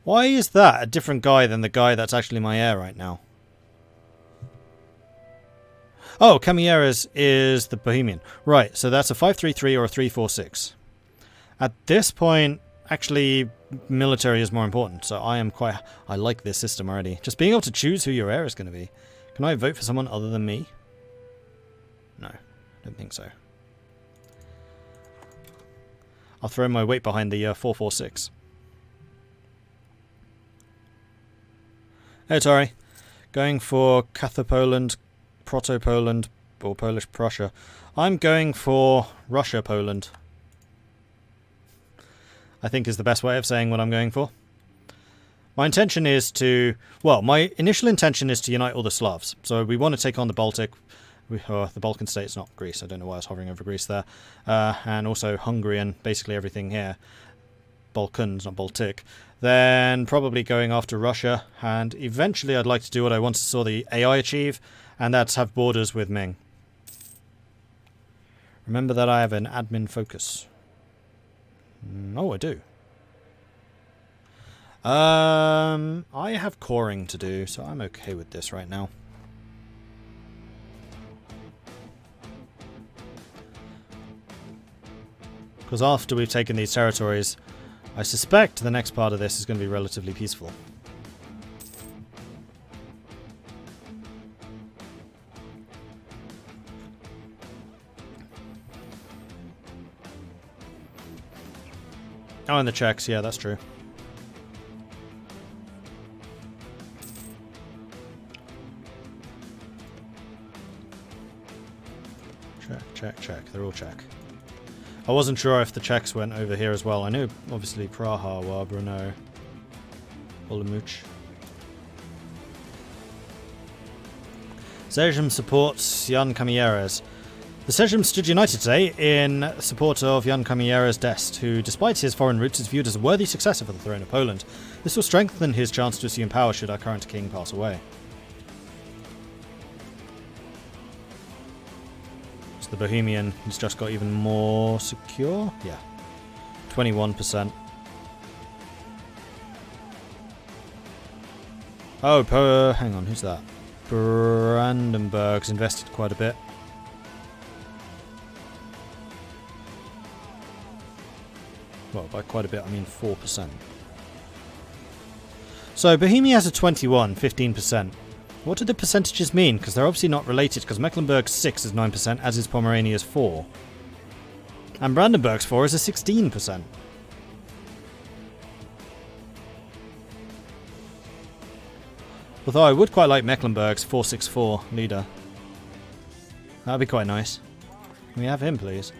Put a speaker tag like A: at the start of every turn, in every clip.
A: Why is that a different guy than the guy that's actually my heir right now? Oh, Camilleres is the Bohemian. Right, so that's a 533 or a 346. At this point, actually, military is more important. So I like this system already. Just being able to choose who your heir is going to be. Can I vote for someone other than me? No, I don't think so. I'll throw my weight behind the 446. Hey, Tori. Going for Catho-Poland, Proto-Poland, or Polish-Prussia. I'm going for Russia-Poland. I think is the best way of saying what I'm going for. My intention is to... Well, my initial intention is to unite all the Slavs. So we want to take on the Baltic... the Balkan states, not Greece. I don't know why I was hovering over Greece there. And also Hungary and basically everything here. Balkans, not Baltic. Then probably going after Russia. And eventually I'd like to do what I once saw the AI achieve. And that's have borders with Ming. Remember that I have an admin focus. Oh, I do. I have coring to do, so I'm okay with this right now. Because after we've taken these territories, I suspect the next part of this is going to be relatively peaceful. Oh, and the Czechs, yeah, that's true. Check. They're all Czech. I wasn't sure if the Czechs went over here as well. I knew, obviously, Praha, Brno, Olomouc. Sejm supports Jan Camilleres. The Sejm stood united today in support of Jan Camilleres d'Est, who, despite his foreign roots, is viewed as a worthy successor for the throne of Poland. This will strengthen his chance to assume power should our current king pass away. So the Bohemian has just got even more secure. Yeah, 21%. Oh, hang on, who's that? Brandenburg's invested quite a bit. Well, by quite a bit, I mean 4%. So, Bohemia has a 21, 15%. What do the percentages mean? Because they're obviously not related, because Mecklenburg's 6 is 9%, as is Pomerania's 4. And Brandenburg's 4 is a 16%. Although I would quite like Mecklenburg's 464 leader. That would be quite nice. Can we have him, please?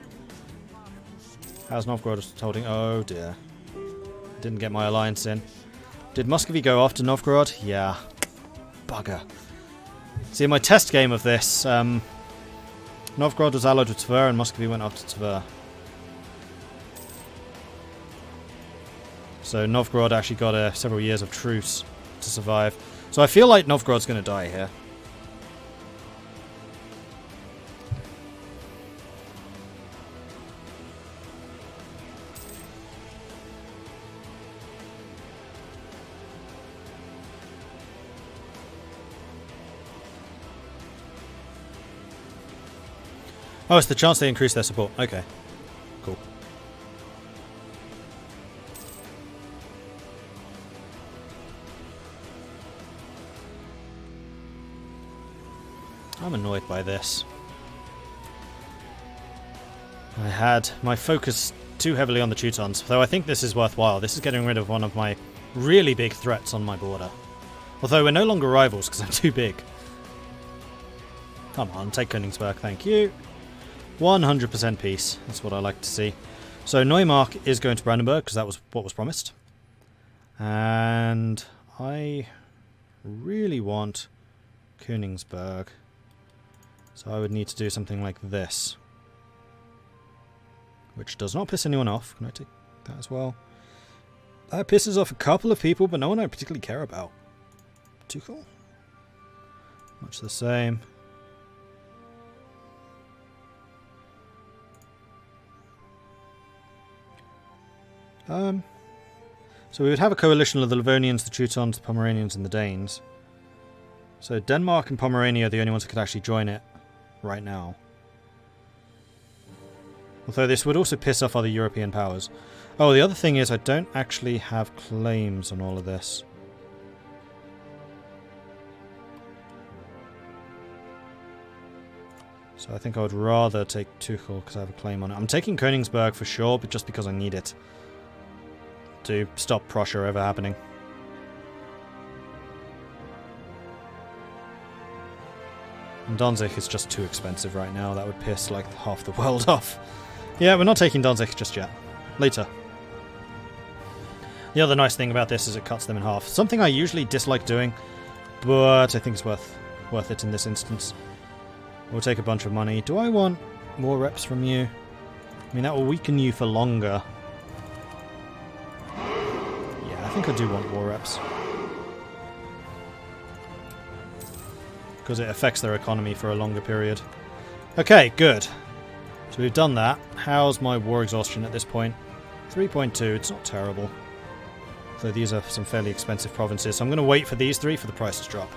A: How's Novgorod holding? Oh dear. Didn't get my alliance in. Did Muscovy go after Novgorod? Yeah. Bugger. See, in my test game of this, Novgorod was allied with Tver and Muscovy went after Tver. So Novgorod actually got several years of truce to survive. So I feel like Novgorod's going to die here. Oh, it's the chance they increase their support. Okay. Cool. I'm annoyed by this. I had my focus too heavily on the Teutons, though I think this is worthwhile. This is getting rid of one of my really big threats on my border. Although we're no longer rivals because I'm too big. Come on, take Königsberg, thank you. 100% peace. That's what I like to see. So Neumark is going to Brandenburg because that was what was promised. And I really want Königsberg. So I would need to do something like this. Which does not piss anyone off. Can I take that as well? That pisses off a couple of people, but no one I particularly care about. Too cool. Much the same. So we would have a coalition of the Livonians, the Teutons, the Pomeranians and the Danes. So Denmark and Pomerania are the only ones who could actually join it right now. Although this would also piss off other European powers. Oh, the other thing is I don't actually have claims on all of this. So I think I would rather take Tuchel because I have a claim on it. I'm taking Königsberg for sure, but just because I need it to stop Prussia ever happening. And Danzig is just too expensive right now. That would piss like half the world off. Yeah, we're not taking Danzig just yet. Later. The other nice thing about this is it cuts them in half. Something I usually dislike doing, but I think it's worth it in this instance. We'll take a bunch of money. Do I want more reps from you? I mean, that will weaken you for longer. Yeah, I think I do want war reps. Because it affects their economy for a longer period. Okay, good. So we've done that. How's my war exhaustion at this point? 3.2, it's not terrible. So these are some fairly expensive provinces. So I'm going to wait for these three for the price to drop.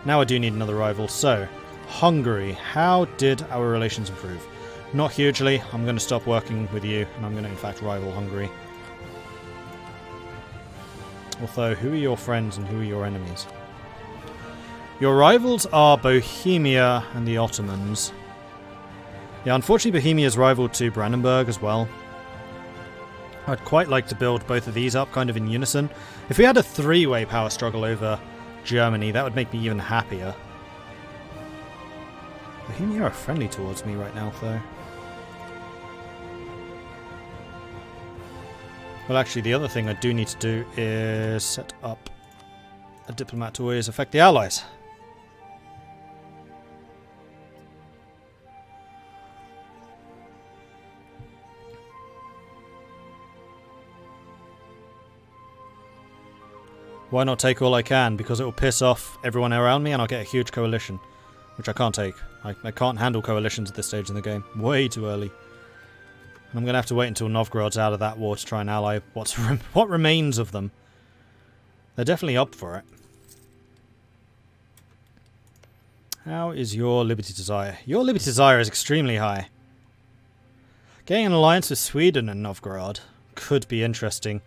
A: Now I do need another rival. So, Hungary. How did our relations improve? Not hugely. I'm going to stop working with you, and I'm going to, in fact, rival Hungary. Although, who are your friends and who are your enemies? Your rivals are Bohemia and the Ottomans. Yeah, unfortunately, Bohemia is rival to Brandenburg as well. I'd quite like to build both of these up kind of in unison. If we had a three-way power struggle over Germany, that would make me even happier. Bohemia are friendly towards me right now, though. Well, actually, the other thing I do need to do is set up a diplomat to always affect the Allies. Why not take all I can? Because it will piss off everyone around me and I'll get a huge coalition. Which I can't take. I can't handle coalitions at this stage in the game. Way too early. And I'm going to have to wait until Novgorod's out of that war to try and ally what remains of them. They're definitely up for it. How is your Liberty Desire? Your Liberty Desire is extremely high. Getting an alliance with Sweden and Novgorod could be interesting.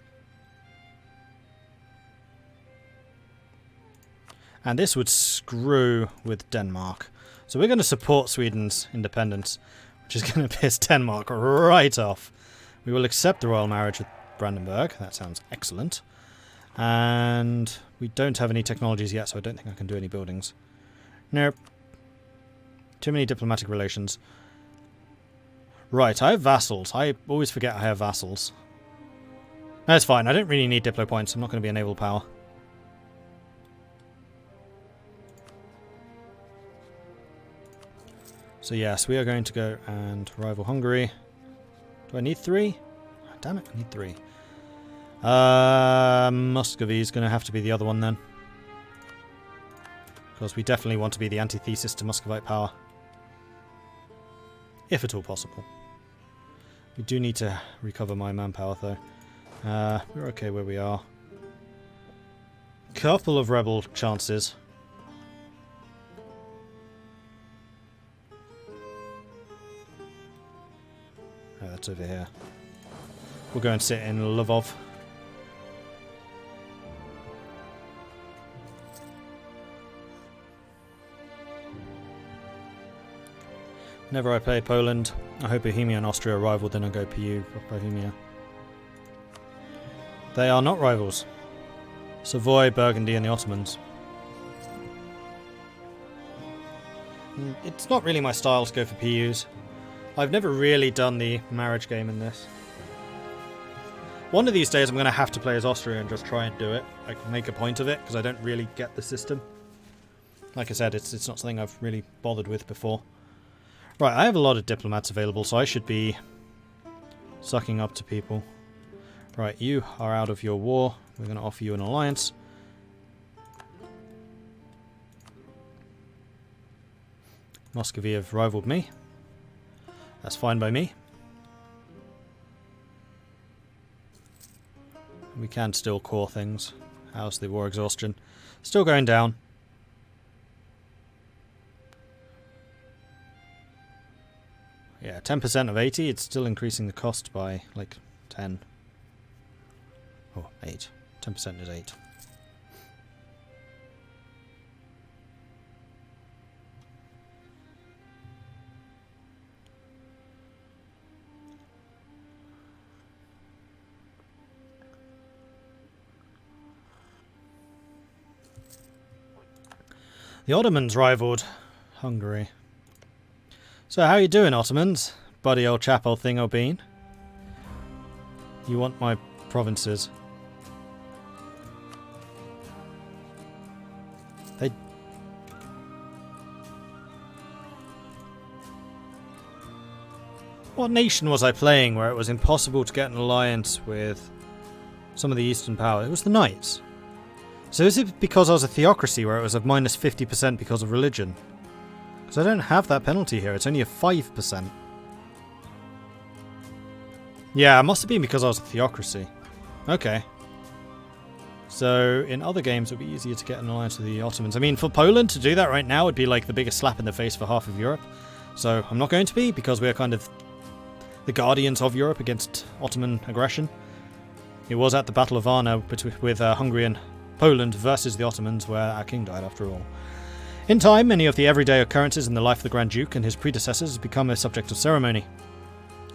A: And this would screw with Denmark. So we're going to support Sweden's independence, which is going to piss Denmark right off. We will accept the royal marriage with Brandenburg. That sounds excellent. And we don't have any technologies yet, so I don't think I can do any buildings. Nope. Too many diplomatic relations. Right, I have vassals. I always forget I have vassals. That's fine. I don't really need diplo points. I'm not going to be a naval power. So yes, we are going to go and rival Hungary. Do I need 3? Oh, damn it, I need 3. Muscovy is going to have to be the other one then. Because we definitely want to be the antithesis to Muscovite power. If at all possible. We do need to recover my manpower though. We're okay where we are. Couple of rebel chances. Oh, that's over here. We'll go and sit in Lvov. Whenever I play Poland, I hope Bohemia and Austria are rival, then I go PU of Bohemia. They are not rivals. Savoy, Burgundy and the Ottomans. It's not really my style to go for PUs. I've never really done the marriage game in this. One of these days I'm going to have to play as Austria and just try and do it. I can make a point of it because I don't really get the system. Like I said, it's not something I've really bothered with before. Right, I have a lot of diplomats available, so I should be sucking up to people. Right, you are out of your war. We're going to offer you an alliance. Muscovy have rivaled me. That's fine by me. We can still core things. How's the war exhaustion? Still going down. Yeah, 10% of 80, it's still increasing the cost by like 10. Oh, 8. 10% is 8. The Ottomans rivaled Hungary. So how you doing, Ottomans? Buddy old chap, old thing, old bean. You want my provinces. They... What nation was I playing where it was impossible to get an alliance with some of the Eastern powers? It was the Knights. So is it because I was a theocracy where it was a minus 50% because of religion? Because I don't have that penalty here, it's only a 5%. Yeah, it must have been because I was a theocracy. Okay. So in other games it would be easier to get an alliance with the Ottomans. I mean, for Poland to do that right now would be like the biggest slap in the face for half of Europe. So I'm not going to be, because we're kind of the guardians of Europe against Ottoman aggression. It was at the Battle of Varna with Hungary and Poland versus the Ottomans, where our king died after all. In time, many of the everyday occurrences in the life of the Grand Duke and his predecessors become a subject of ceremony.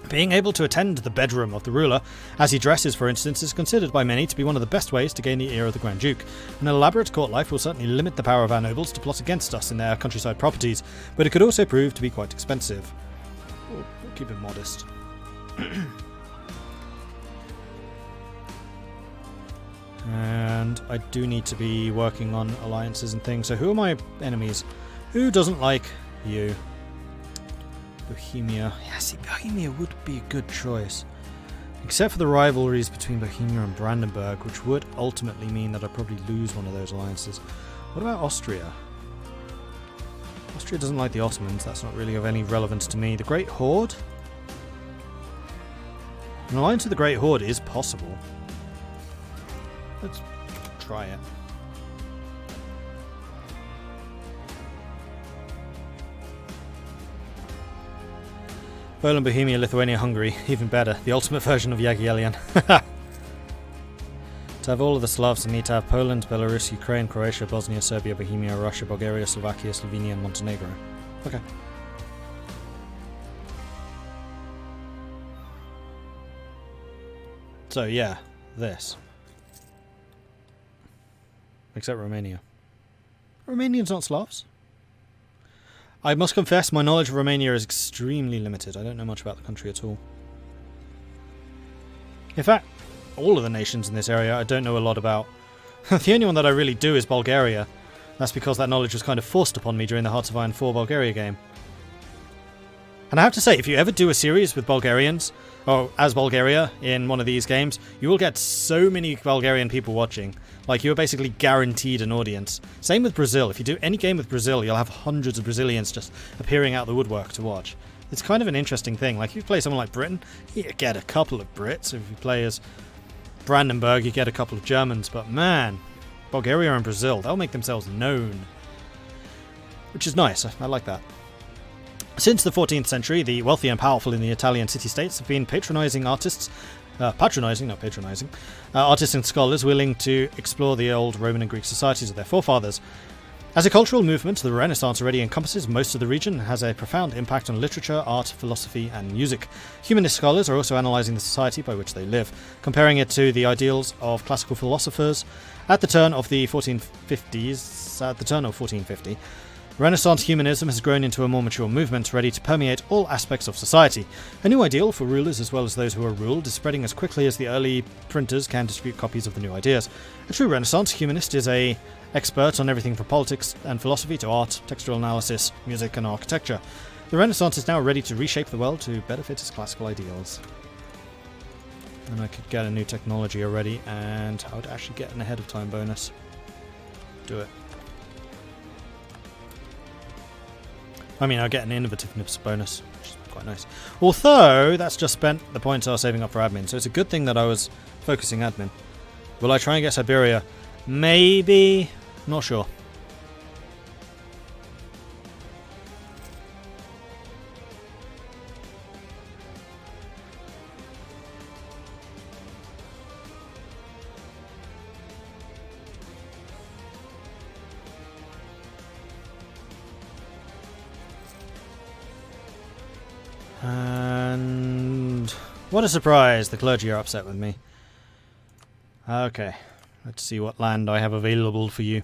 A: Being able to attend the bedroom of the ruler, as he dresses for instance, is considered by many to be one of the best ways to gain the ear of the Grand Duke. An elaborate court life will certainly limit the power of our nobles to plot against us in their countryside properties, but it could also prove to be quite expensive. We'll keep it modest. And I do need to be working on alliances and things. So who are my enemies? Who doesn't like you? Bohemia. Yeah, see, Bohemia would be a good choice. Except for the rivalries between Bohemia and Brandenburg, which would ultimately mean that I'd probably lose one of those alliances. What about Austria? Austria doesn't like the Ottomans. That's not really of any relevance to me. The Great Horde? An alliance with the Great Horde is possible. Let's try it. Poland, Bohemia, Lithuania, Hungary. Even better. The ultimate version of Jagiellonian. To have all of the Slavs, I need to have Poland, Belarus, Ukraine, Croatia, Bosnia, Serbia, Bohemia, Russia, Bulgaria, Slovakia, Slovenia, and Montenegro. Okay. So yeah, this. Except Romania. Romanians not Slavs? I must confess my knowledge of Romania is extremely limited. I don't know much about the country at all. In fact, all of the nations in this area I don't know a lot about. The only one that I really do is Bulgaria. That's because that knowledge was kind of forced upon me during the Hearts of Iron 4 Bulgaria game. And I have to say, if you ever do a series with Bulgarians, or as Bulgaria in one of these games, you will get so many Bulgarian people watching. Like, you are basically guaranteed an audience. Same with Brazil. If you do any game with Brazil, you'll have hundreds of Brazilians just appearing out the woodwork to watch. It's kind of an interesting thing. Like, if you play someone like Britain, you get a couple of Brits. If you play as Brandenburg, you get a couple of Germans. But man, Bulgaria and Brazil, they'll make themselves known. Which is nice. I like that. Since the 14th century, the wealthy and powerful in the Italian city-states have been patronizing artists, artists and scholars willing to explore the old Roman and Greek societies of their forefathers. As a cultural movement, the Renaissance already encompasses most of the region and has a profound impact on literature, art, philosophy, and music. Humanist scholars are also analysing the society by which they live, comparing it to the ideals of classical philosophers at the turn of the 1450. Renaissance humanism has grown into a more mature movement, ready to permeate all aspects of society. A new ideal for rulers as well as those who are ruled is spreading as quickly as the early printers can distribute copies of the new ideas. A true Renaissance humanist is an expert on everything from politics and philosophy to art, textual analysis, music and architecture. The Renaissance is now ready to reshape the world to better fit its classical ideals. And I could get a new technology already, and I would actually get an ahead of time bonus. Do it. I mean, I'll get an innovativeness bonus, which is quite nice. Although, that's just spent the points I was saving up for admin, so it's a good thing that I was focusing admin. Will I try and get Siberia? Maybe. Not sure. And what a surprise, the clergy are upset with me. Okay, let's see what land I have available for you.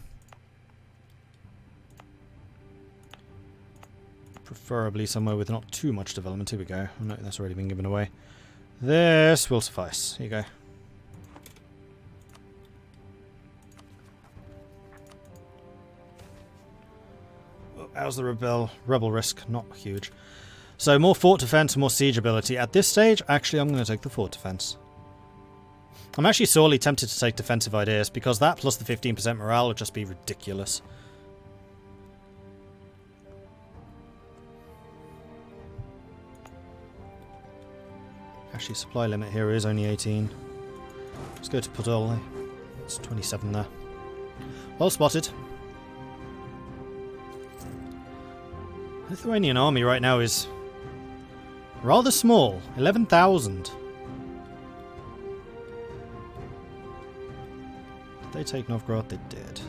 A: Preferably somewhere with not too much development. Here we go. Oh, no, that's already been given away. This will suffice. Here you go. Oh, how's the rebel risk? Not huge. So more fort defense, more siege ability. At this stage, actually, I'm going to take the fort defense. I'm actually sorely tempted to take defensive ideas, because that plus the 15% morale would just be ridiculous. Actually, supply limit here is only 18. Let's go to Podol. It's 27 there. Well spotted. Lithuanian army right now is rather small, 11,000. Did they take Novgorod? They did.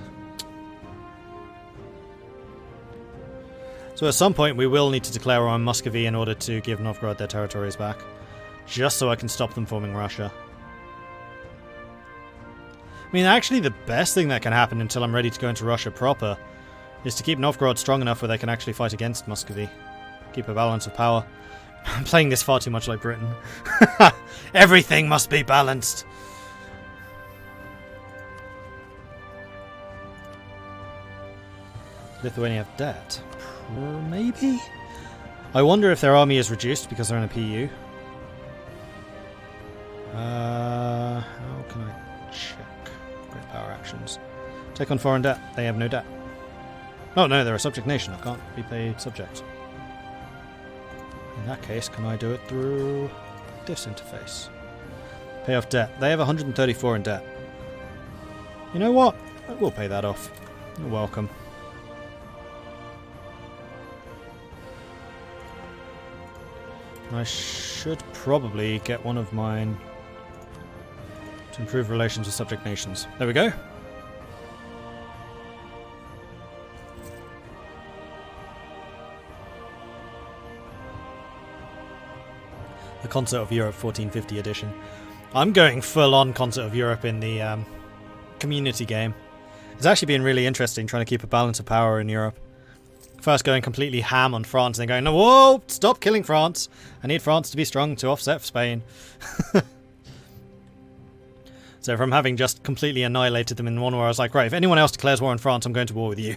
A: So at some point we will need to declare war on Muscovy in order to give Novgorod their territories back. Just so I can stop them forming Russia. I mean, actually the best thing that can happen until I'm ready to go into Russia proper is to keep Novgorod strong enough where they can actually fight against Muscovy. Keep a balance of power. I'm playing this far too much like Britain. Everything must be balanced. Lithuania have debt? Maybe? I wonder if their army is reduced because they're in a PU. How can I check? Great power actions. Take on foreign debt. They have no debt. Oh no, they're a subject nation. I can't repay subject. In that case, can I do it through this interface? Pay off debt. They have 134 in debt. You know what? I will pay that off. You're welcome. I should probably get one of mine to improve relations with subject nations. There we go. The Concert of Europe 1450 edition. I'm going full on Concert of Europe in the community game. It's actually been really interesting trying to keep a balance of power in Europe. First going completely ham on France, and then going, no, whoa, stop killing France. I need France to be strong to offset Spain. So from having just completely annihilated them in one war, I was like, right, if anyone else declares war on France, I'm going to war with you.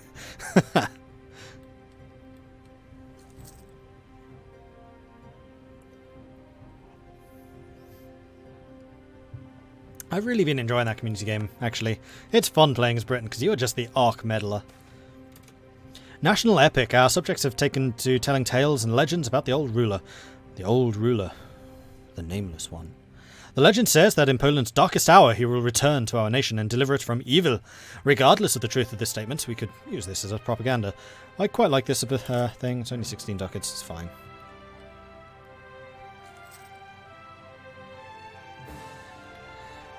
A: I've really been enjoying that community game, actually. It's fun playing as Britain, because you're just the arch meddler. National epic. Our subjects have taken to telling tales and legends about the old ruler. The old ruler. The nameless one. The legend says that in Poland's darkest hour he will return to our nation and deliver it from evil. Regardless of the truth of this statement, we could use this as a propaganda. I quite like this thing. It's only 16 ducats, it's fine.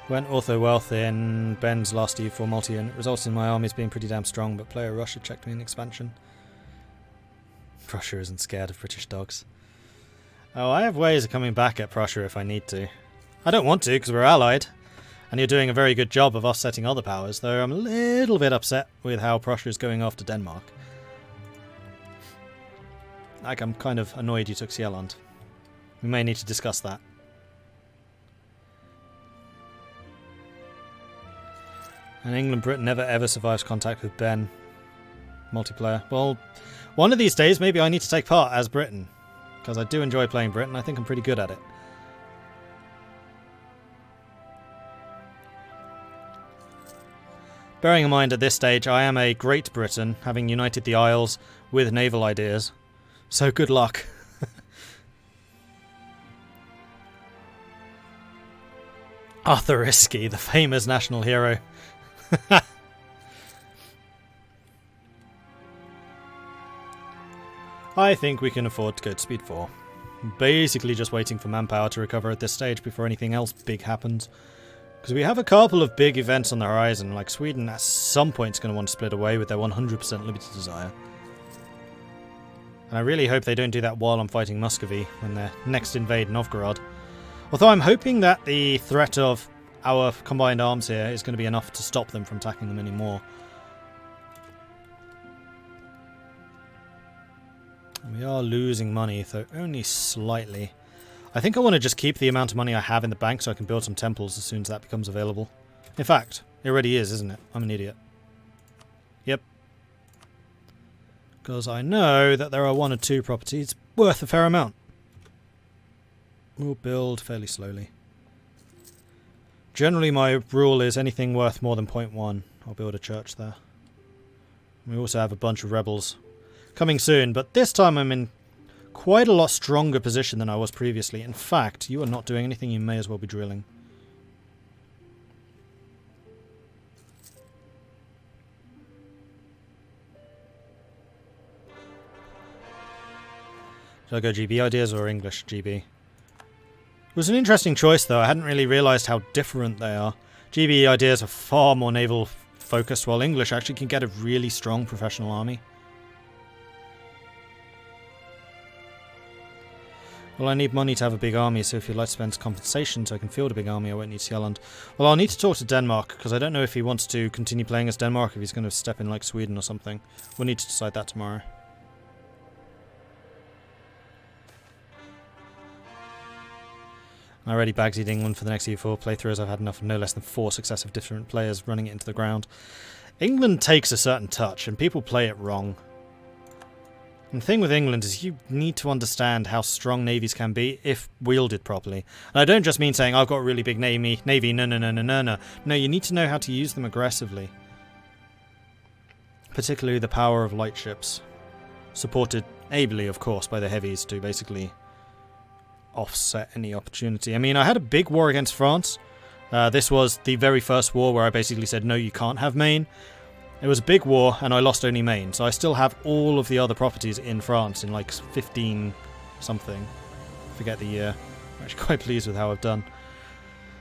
A: Went Ortho Wealth in Ben's last E4 multi and it results in my armies being pretty damn strong, but player Russia checked me in expansion. Prussia isn't scared of British dogs. Oh, I have ways of coming back at Prussia if I need to. I don't want to because we're allied, and you're doing a very good job of offsetting other powers, though I'm a little bit upset with how Prussia is going after Denmark. Like, I'm kind of annoyed you took Sealand. We may need to discuss that. And England-Britain never ever survives contact with Ben. Multiplayer. Well, one of these days maybe I need to take part as Britain. Because I do enjoy playing Britain. I think I'm pretty good at it. Bearing in mind at this stage I am a Great Britain, having united the Isles with naval ideas. So good luck. Arthuriski, the famous national hero. I think we can afford to go to speed 4. Basically just waiting for manpower to recover at this stage before anything else big happens. Because we have a couple of big events on the horizon, like Sweden at some point is going to want to split away with their 100% liberty desire. And I really hope they don't do that while I'm fighting Muscovy when they next invade Novgorod. Although I'm hoping that the threat of our combined arms here is going to be enough to stop them from attacking them anymore. We are losing money, though only slightly. I think I want to just keep the amount of money I have in the bank so I can build some temples as soon as that becomes available. In fact, it already is, isn't it? I'm an idiot. Yep. Because I know that there are 1 or 2 properties worth a fair amount. We'll build fairly slowly. Generally my rule is anything worth more than 0.1, I'll build a church there. We also have a bunch of rebels coming soon, but this time I'm in quite a lot stronger position than I was previously. In fact, you are not doing anything, you may as well be drilling. Should I go GB ideas or English GB? It was an interesting choice though, I hadn't really realised how different they are. GB ideas are far more naval focused, while English actually can get a really strong professional army. Well, I need money to have a big army, so if you'd like to spend compensation so I can field a big army, I won't need Sealand. Well, I'll need to talk to Denmark, because I don't know if he wants to continue playing as Denmark, if he's going to step in like Sweden or something. We'll need to decide that tomorrow. I already bagged England for the next EU4 playthroughs. I've had enough of no less than 4 successive different players running it into the ground. England takes a certain touch, and people play it wrong. And the thing with England is you need to understand how strong navies can be if wielded properly. And I don't just mean saying, I've got a really big navy, no. No, you need to know how to use them aggressively. Particularly the power of light ships. Supported ably, of course, by the heavies to basically offset any opportunity. I mean, I had a big war against France. This was the very first war where I basically said, no, you can't have Maine. It was a big war, and I lost only Maine, so I still have all of the other properties in France in like 15 something. Forget the year. I'm actually quite pleased with how I've done.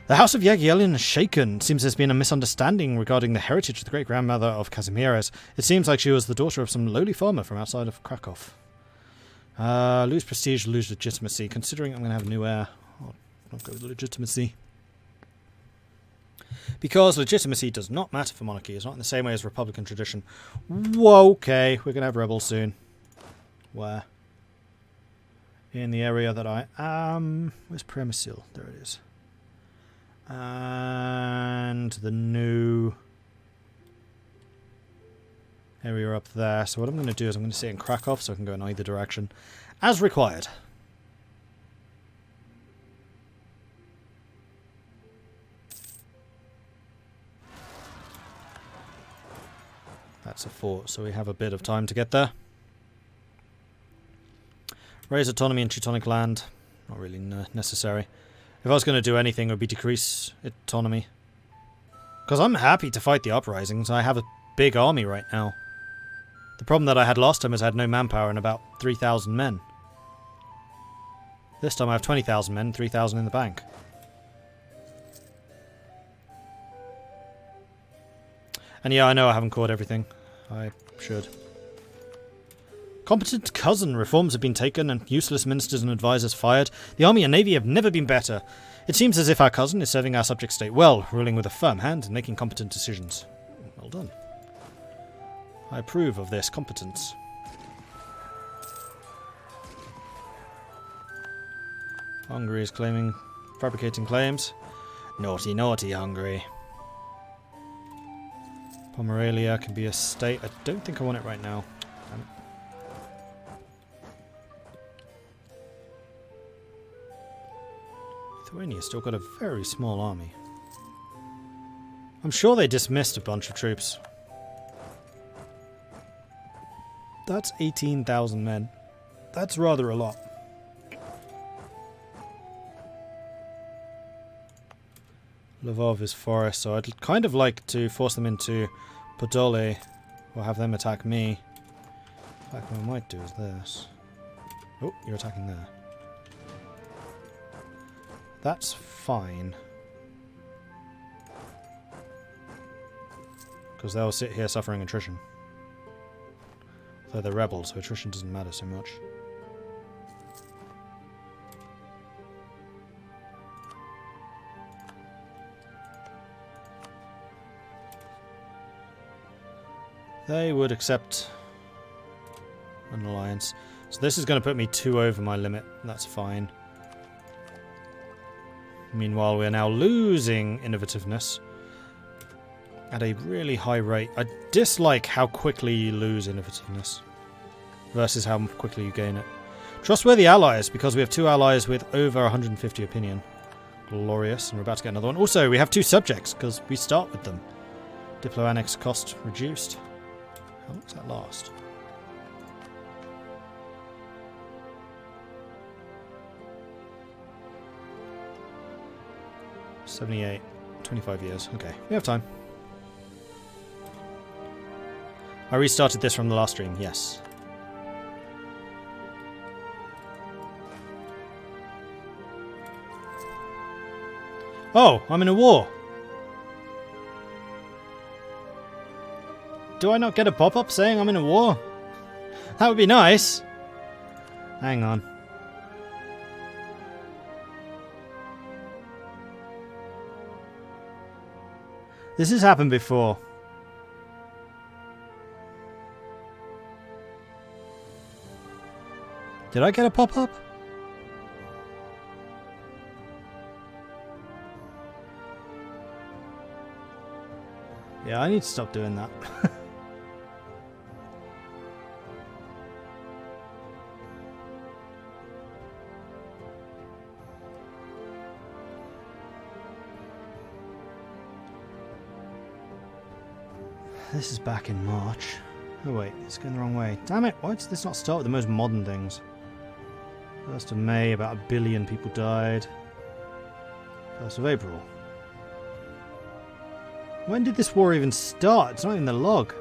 A: The House of Jagiellon is shaken. It seems there's been a misunderstanding regarding the heritage of the great-grandmother of Kazimierz. It seems like she was the daughter of some lowly farmer from outside of Krakow. Lose prestige, lose legitimacy. Considering I'm going to have a new heir, I'll go with legitimacy. Because legitimacy does not matter for monarchy. It's not in the same way as Republican tradition. Whoa, okay, we're going to have rebels soon. Where? In the area that I am. Where's Premisil? There it is. And the new area up there. So what I'm going to do is I'm going to sit in Krakow so I can go in either direction as required. That's a fort, so we have a bit of time to get there. Raise autonomy in Teutonic land. Not really necessary. If I was going to do anything, it would be decrease autonomy. Because I'm happy to fight the uprisings. I have a big army right now. The problem that I had last time is I had no manpower and about 3,000 men. This time I have 20,000 men, 3,000 in the bank. And yeah, I know I haven't caught everything. I should. Competent cousin reforms have been taken and useless ministers and advisors fired. The army and navy have never been better. It seems as if our cousin is serving our subject state well, ruling with a firm hand and making competent decisions. Well done. I approve of this competence. Hungary is fabricating claims. Naughty, naughty Hungary. Pomerania can be a state. I don't think I want it right now. Lithuania's still got a very small army. I'm sure they dismissed a bunch of troops. That's 18,000 men. That's rather a lot. Lvov is forest, so I'd kind of like to force them into Podole, or have them attack me. In fact, what I might do is this. Oh, you're attacking there. That's fine. Because they'll sit here suffering attrition. Though they're rebels, so attrition doesn't matter so much. They would accept an alliance. So this is going to put me 2 over my limit. That's fine. Meanwhile, we're now losing innovativeness at a really high rate. I dislike how quickly you lose innovativeness versus how quickly you gain it. Trustworthy allies, because we have 2 allies with over 150 opinion. Glorious, and we're about to get another one. Also, we have 2 subjects, because we start with them. Diplo annex cost reduced. How long does that last? $78. 25 years. Okay, we have time. I restarted this from the last stream, yes. Oh, I'm in a war. Do I not get a pop-up saying I'm in a war? That would be nice. Hang on. This has happened before. Did I get a pop-up? Yeah, I need to stop doing that. This is back in March. Oh wait, it's going the wrong way. Damn it, why does this not start with the most modern things? 1st of May, about 1 billion people died. 1st of April. When did this war even start? It's not even the log.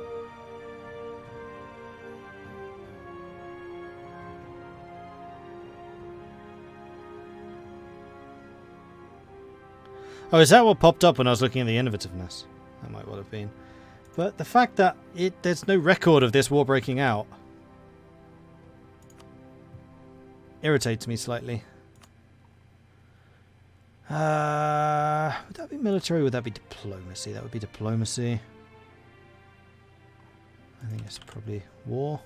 A: Oh, is that what popped up when I was looking at the innovativeness? That might well have been. But the fact that there's no record of this war breaking out irritates me slightly. Would that be military or would that be diplomacy? That would be diplomacy. I think it's probably war.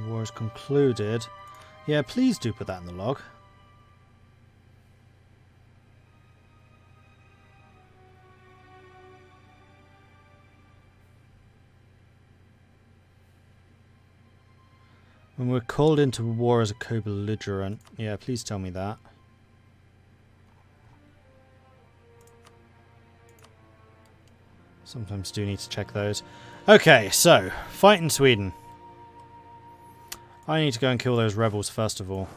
A: War is concluded. Yeah, please do put that in the log. When we're called into war as a co-belligerent. Yeah, please tell me that. Sometimes do need to check those. Okay, so, fight in Sweden. I need to go and kill those rebels first of all.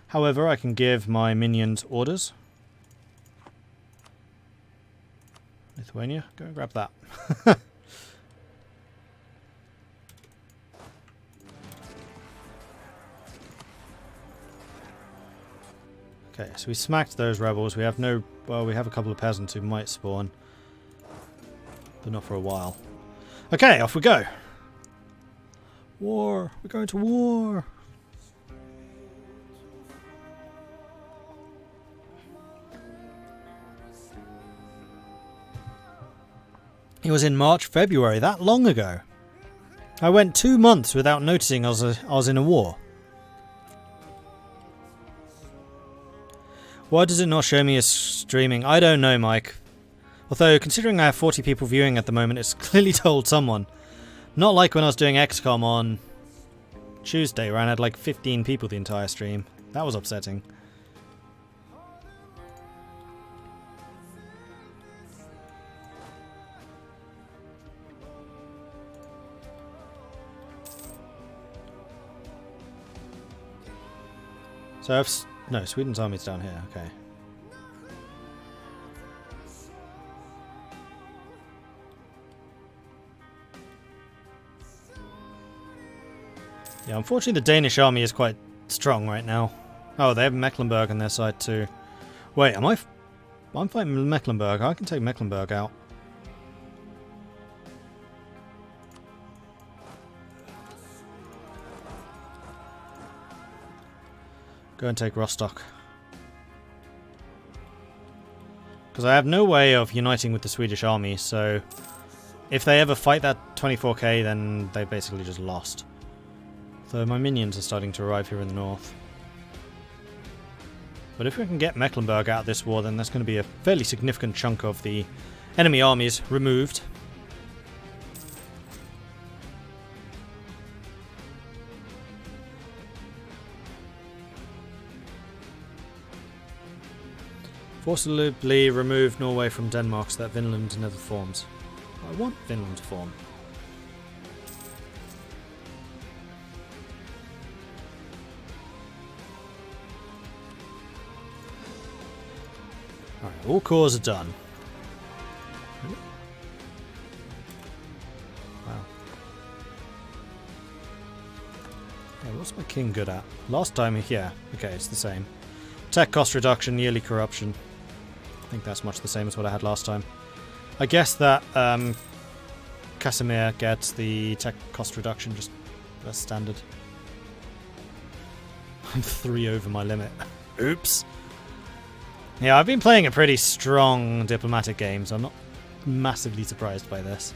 A: However, I can give my minions orders. Lithuania, go and grab that. Okay, so we smacked those rebels. We have no... Well, we have a couple of peasants who might spawn. But not for a while. Okay, off we go. War! We're going to war! It was in March, February, that long ago. I went 2 months without noticing I was in a war. Why does it not show me as streaming? I don't know, Mike. Although, considering I have 40 people viewing at the moment, it's clearly told someone. Not like when I was doing XCOM on Tuesday, where I had like 15 people the entire stream. That was upsetting. So no, Sweden's army's down here, okay. Yeah, unfortunately the Danish army is quite strong right now. Oh, they have Mecklenburg on their side too. Wait, I'm fighting Mecklenburg. I can take Mecklenburg out. Go and take Rostock. Because I have no way of uniting with the Swedish army, so if they ever fight that 24k, then they basically just lost. So my minions are starting to arrive here in the north. But if we can get Mecklenburg out of this war, then that's going to be a fairly significant chunk of the enemy armies removed. Forcibly remove Norway from Denmark so that Finland never forms. I want Finland to form. Alright, all cores are done. Wow. Okay, what's my king good at? Last time, yeah, okay, it's the same. Tech cost reduction, yearly corruption. I think that's much the same as what I had last time. I guess that Casimir gets the tech cost reduction, just as standard. I'm 3 over my limit. Oops. Yeah, I've been playing a pretty strong diplomatic game, so I'm not massively surprised by this.